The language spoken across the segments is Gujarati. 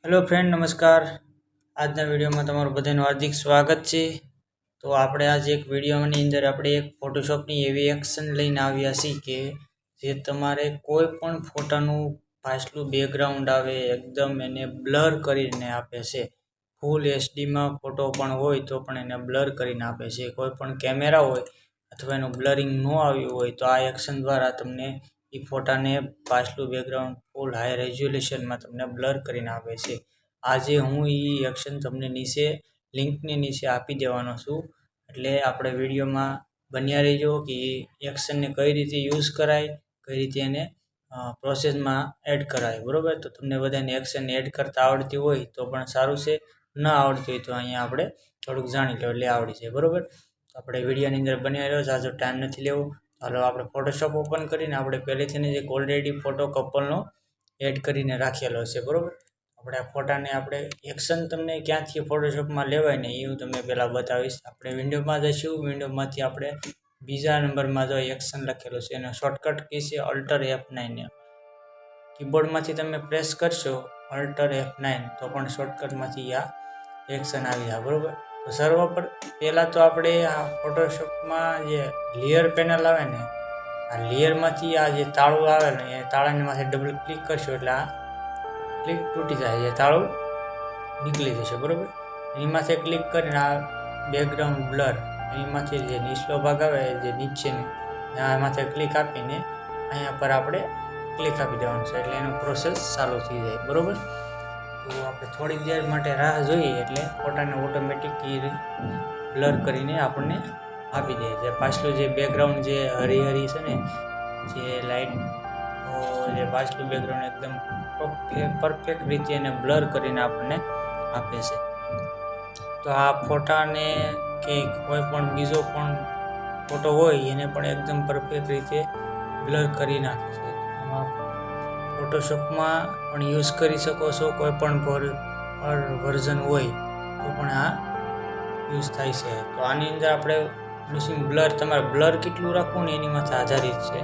हेलो फ्रेंड नमस्कार। આજના વિડીયોમાં તમારું બધાનું હાર્દિક સ્વાગત છે। તો આપણે આજે એક વિડીયોની અંદર આપણે એક ફોટોશોપની એવી એક્શન લઈને આવ્યા છીએ કે જે તમારે કોઈ પણ ફોટાનું પાછલું બેકગ્રાઉન્ડ આવે એકદમ એને બ્લર કરીને આપે છે। ફૂલ એચડીમાં ફોટો પણ હોય તો પણ એને બ્લર કરીને આપે છે। કોઈ પણ કેમેરા હોય અથવા એનું બ્લરિંગ ન આવ્યું હોય તો આ એક્શન દ્વારા તમને એ ફોટાને પાછલું બેકગ્રાઉન્ડ ફૂલ હાઈ રેઝોલ્યુશનમાં તમને બ્લર કરીને આપે છે। આજે હું એ એક્શન તમને નીચે લિંકની નીચે આપી દેવાનો છું, એટલે આપણે વિડીયોમાં બન્યા રહેજો કે એક્શનને કઈ રીતે યુઝ કરાય, કઈ રીતે એને પ્રોસેસમાં એડ કરાય। બરાબર, તો તમને બધાને એક્શન એડ કરતા આવડતી હોય તો પણ સારું છે, ન આવડતી હોય તો અહીંયા આપણે થોડુંક જાણી લો એટલે આવડી જાય। બરાબર, તો આપણે વિડીયોની અંદર બન્યા રહ્યો, જાજો ટાઈમ નથી લેવો। ચાલો આપણે ફોટોશોપ ઓપન કરીને આપણે પહેલેથી જ એક ઓલરેડી ફોટો કપલનો એડ કરીને રાખેલો છે। બરાબર, આપણે આ ફોટાને આપણે એક્શન તમને ક્યાંથી ફોટોશોપમાં લેવાય ને એ હું તમને પહેલાં બતાવીશ। આપણે વિન્ડોમાં જઈશું, વિન્ડોમાંથી આપણે બીજા નંબરમાં જો એક્શન લખેલું છે એનો શોર્ટકટ કી છે Alt F9। કીબોર્ડમાંથી તમે પ્રેસ કરશો Alt F9 તો પણ શોર્ટકટમાંથી આ એક્શન આવી જાય। બરાબર, તો પહેલાં તો આપણે આ ફોટોશોપમાં જે લેયર પેનલ આવે ને, આ લેયરમાંથી આ જે તાળું આવે ને એ તાળાની માથે ડબલ ક્લિક કરશો એટલે આ ક્લિક તૂટી જાય, જે તાળું નીકળી જશે। બરાબર, એમાંથી ક્લિક કરીને આ બેકગ્રાઉન્ડ બ્લર એમાંથી જે નીચલો ભાગ આવે જે નીચેની એમાંથી ક્લિક આપીને અહીંયા પર આપણે ક્લિક આપી દેવાનું છે એટલે એનું પ્રોસેસ ચાલુ થઈ જાય। બરાબર, તો આપણે થોડીક દેર માટે રાહ જોઈએ એટલે ફોટાને ઓટોમેટિક બ્લર કરીને આપણને આપી દે। જે પાછલું જે બેકગ્રાઉન્ડ જે હરી છે ને, જે લાઇટ જે પાછલું બેકગ્રાઉન્ડ એકદમ પરફેક્ટ રીતે એને બ્લર કરીને આપણને આપે છે। તો આ ફોટાને કે કોઈ પણ બીજો પણ ફોટો હોય એને પણ એકદમ પરફેક્ટ રીતે બ્લર કરી નાખે છે। આમાં ફોટોશોપમાં પણ યુઝ કરી શકો છો, કોઈ પણ વર્ઝન હોય તો પણ આ યુઝ થાય છે। તો આની અંદર આપણે બ્લર તમારે બ્લર કેટલું રાખવું ને એની માથે આધારિત છે।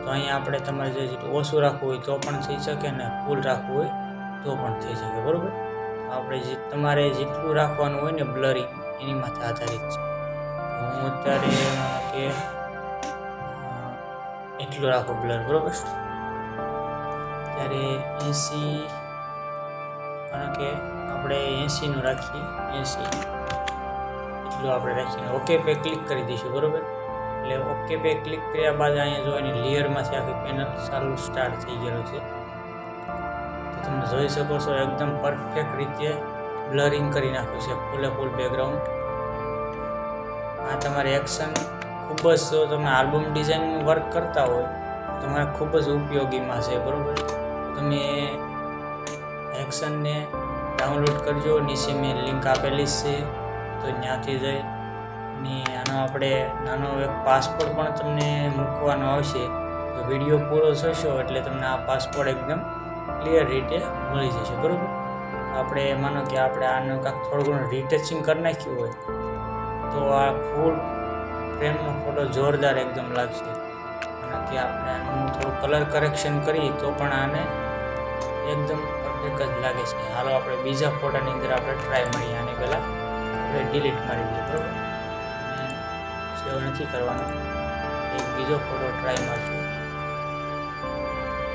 તો અહીંયા આપણે તમારે જે ઓછું રાખવું હોય તો પણ થઈ શકે ને ફૂલ રાખવું હોય તો પણ થઈ શકે। બરાબર, આપણે તમારે જેટલું રાખવાનું હોય ને બ્લરિંગ એની માથે આધારિત છે। હું અત્યારે કે એટલું રાખું બ્લર। બરાબર, ત્યારે 80 કારણ કે આપણે 80નું રાખીએ, 80 એટલું આપણે રાખીને ઓકે પે ક્લિક કરી દઈશું। બરાબર, એટલે ઓકે પે ક્લિક કર્યા બાદ અહીંયા જોઈને લેયરમાંથી આખી પેનલ ચાલુ સ્ટાર્ટ થઈ ગયેલું છે। તો તમે જોઈ શકો છો એકદમ પરફેક્ટ રીતે બ્લરિંગ કરી નાખ્યું છે ફૂલ બેકગ્રાઉન્ડ। આ તમારે એક્શન ખૂબ જ, જો તમે આલ્બમ ડિઝાઇનનું વર્ક કરતા હોય તો તમારે ખૂબ જ ઉપયોગીમાં છે। બરાબર, તમે એક્શનને ડાઉનલોડ કરજો, નીચે મેં લિંક આપેલી છે તો ત્યાંથી જઈ ને આનો આપણે નાનો એક પાસપોર્ટ પણ તમને મૂકવાનો આવશે। તો વિડીયો પૂરો જોશો એટલે તમને આ પાસપોર્ટ એકદમ ક્લિયર રીતે મળી જશે। બરાબર, આપણે માનો કે આપણે આનું કાંઈક થોડું ઘણું રિટચિંગ કરી નાખ્યું હોય તો આ ફૂલ ફ્રેમનો ફોટો જોરદાર એકદમ લાગશે। આનાથી આપણે આનું થોડું કલર કરેક્શન કરીએ તો પણ આને એકદમ પરફેક્ટ જ લાગે છે। હાલો આપણે બીજા ફોટાની અંદર આપણે ટ્રાય મારીએ। આને પહેલાં આપણે ડિલીટ મારી દઈએ। બરાબર, સેવ નથી કરવાનો, એક બીજો ફોટો ટ્રાય મારશું।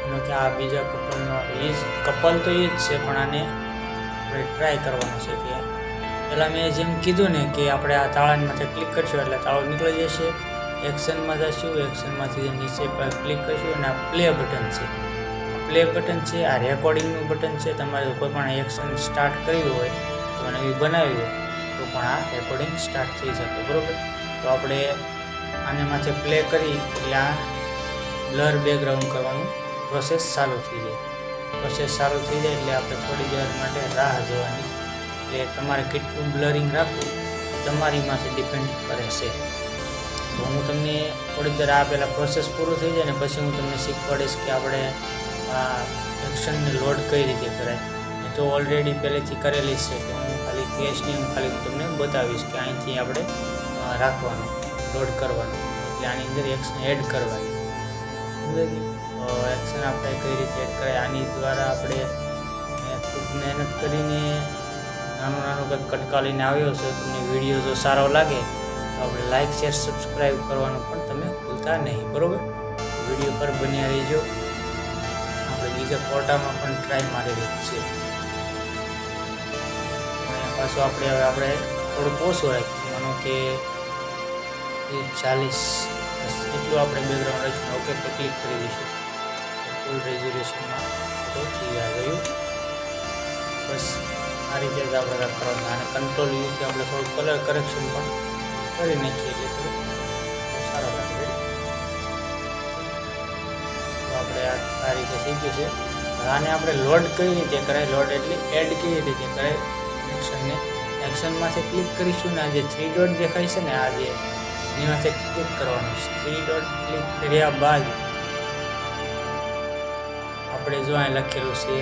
એનો કે આ બીજા કપલનો કપલ તો એ જ છે પણ આને આપણે ટ્રાય કરવાનું છે કે પહેલાં મેં જેમ કીધું ને કે આપણે આ તાળાની માથે ક્લિક કરશું એટલે તાળો નીકળી જશે। એક્શનમાં જશું, એક્શનમાંથી જે નીચે ક્લિક કરીશું અને આ પ્લે બટન છે, પ્લે બટન છે, આ રેકોર્ડિંગનું બટન છે। તમારે કોઈ પણ એક્શન સ્ટાર્ટ કરવી હોય તો નવી બનાવી હોય તો પણ આ રેકોર્ડિંગ સ્ટાર્ટ થઈ શકે। બરાબર, તો આપણે આને માથે પ્લે કરી એટલે આ બ્લર બેકગ્રાઉન્ડ કરવાનું પ્રોસેસ ચાલુ થઈ જાય। પ્રોસેસ ચાલુ થઈ જાય એટલે આપણે થોડી દેર માટે રાહ જોવાની। એટલે તમારે કેટલું બ્લરિંગ રાખવું તમારી માથે ડિપેન્ડ કરે છે। તો હું તમને થોડીક દેર આ પહેલાં પ્રોસેસ પૂરું થઈ જાય ને પછી હું તમને શીખવાડીશ કે આપણે આ એક્શનને લોડ કઈ રીતે કરાય। એ તો ઓલરેડી પહેલેથી કરેલી છે, તો હું ખાલી કેસની ખાલી તમને બતાવીશ કે અહીંથી આપણે રાખવાનું, લોડ કરવાનું, એટલે આની અંદર એક્શન એડ કરવાની। એક્શન આપણે કઈ રીતે એડ કરાય આની દ્વારા આપણે ખૂબ ખૂબ મહેનત કરીને નાનું કંઈક કટકા લઈને આવ્યો છે. તમને વિડીયો જો સારો લાગે તો આપણે લાઇક શેર સબસ્ક્રાઈબ કરવાનું પણ તમે ભૂલતા નહીં, બરાબર. વિડીયો પર બન્યા રહેજો. આપણે બીજા ફોટામાં પણ ટ્રાય મારી રહી છીએ. પાછું આપણે થોડુંક ઓછું રાખીશું, માનો કે 40 એટલું આપણે બેકગ્રાઉન્ડ રહીશું. ઓકે પર ક્લિક કરી દઈશું. ફૂલ રેઝોલ્યુશનમાં તો થઈ ગયું. બસ આ રીતે જ આપણે કરવાનું. અને કંટ્રોલ યુઝથી આપણે થોડું કલર કરેક્શન પણ કરી નાખીએ એટલે થોડું સારો લાગે. તો આપણે આ રીતે થઈ ગયું છે. આને આપણે લોડ કઈ રીતે કરાય, લોડ એટલે એડ કેવી રીતે કરાય એક્શનને. એક્શનમાંથી ક્લિક કરીશું ને આ જે 3 ડોટ દેખાય છે ને, આ જે એમાંથી ક્લિક કરવાનું છે. 3 ડોટ ક્લિક કર્યા બાદ આપણે જો અહીં લખેલું છે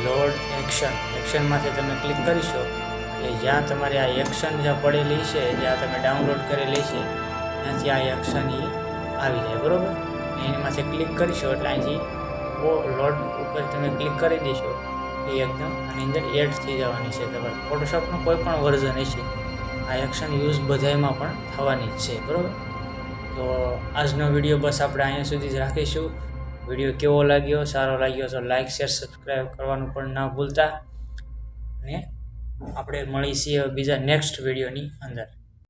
લોડ એક્શન. એક્શનમાંથી તમે ક્લિક કરીશો એટલે જ્યાં તમારી આ એક્શન જ્યાં પડેલી છે, જ્યાં તમે ડાઉનલોડ કરેલી છે ત્યાંથી આ એક્શન એ આવી જાય, બરાબર. એનામાંથી ક્લિક કરીશો એટલે અહીંથી લોડ ઉપર તમે ક્લિક કરી દેશો એ એકદમ આની અંદર એડ થઈ જવાની છે. તમારે ફોટોશોપનું કોઈ પણ વર્ઝન હશે આ એક્શન યુઝ બધામાં પણ થવાની જ છે, બરાબર. તો આજનો વિડીયો બસ આપણે અહીંયા સુધી જ રાખીશું. વિડીયો કેવો લાગ્યો, સારો લાગ્યો તો લાઇક શેર સબસ્ક્રાઈબ કરવાનું પણ ના ભૂલતા. અને આપણે મળીશું બીજા નેક્સ્ટ વિડીયોની અંદર.